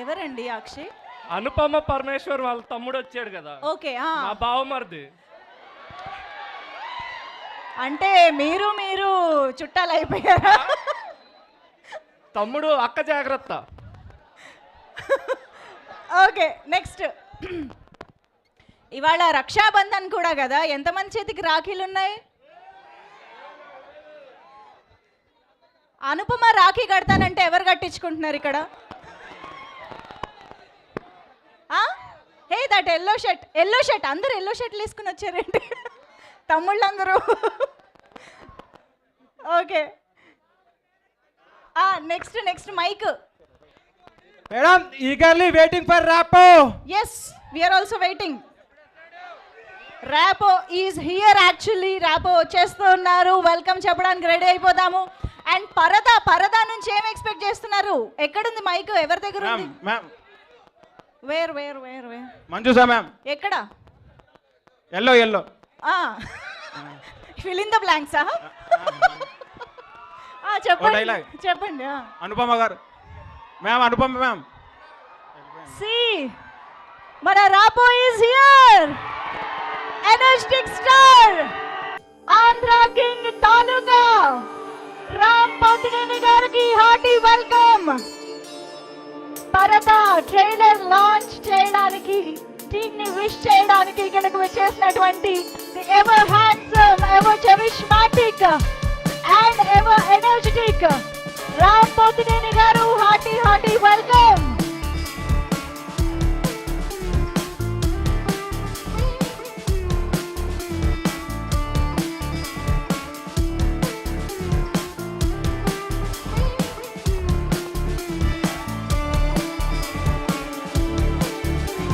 ఎవరండి అక్షయ్? అనుపమ పరమేశ్వర్ వాళ్ళ తమ్ముడు వచ్చాడు కదా, ఓకే. మా బావమరిది. అంటే మీరు చుట్టాలు అయిపోయారా? తమ్ముడు అక్క జాగ్రత్త. Okay, next. ఇవాళ రక్షాబంధన్ కూడా కదా, ఎంతమంది చేతికి రాఖీలు ఉన్నాయి? అనుపమ రాఖీ కడతానంటే ఎవరు కట్టించుకుంటున్నారు ఇక్కడ? హే దట్ ఎల్లో షర్ట్ అందరూ ఎల్లో షర్ట్లు వేసుకుని వచ్చారేంటి తమ్ముళ్ళందరూ? Okay, next mic. Madam, eagerly waiting for Rapo. Yes, we are also waiting. Rapo is here. Actually Rapo వచ్చేస్తూ ఉన్నారు. వెల్కమ్ చెప్పడానికి రెడీ అయిపోదాము. అండ్ పరదా నుంచి ఏం ఎక్స్పెక్ట్ చేస్తున్నారు? ఎక్కడుంది మైక్? ఎవరి దగ్గర ఉంది? Where Manjusha ma'am. ఎక్కడ? ఎల్లో ఫిల్ ఇన్ ద బ్లాంక్సా? చెప్పండి. అనుపమ గారు మ్యామ్, అనుపమ మ్యామ్. సి మన Rapo is here. Energetic star, Andhra king Taluka Ram Pothineni గారికి hearty welcome. Paradha trailer launch చేయడానికి, టీమ్ ని విష్ చేయడానికి ఇక్కడికి వచ్చేసినటువంటి the ever handsome, ever charismatic and ever energetic Ram Pothineni గారు, హార్టీ వెల్కమ్.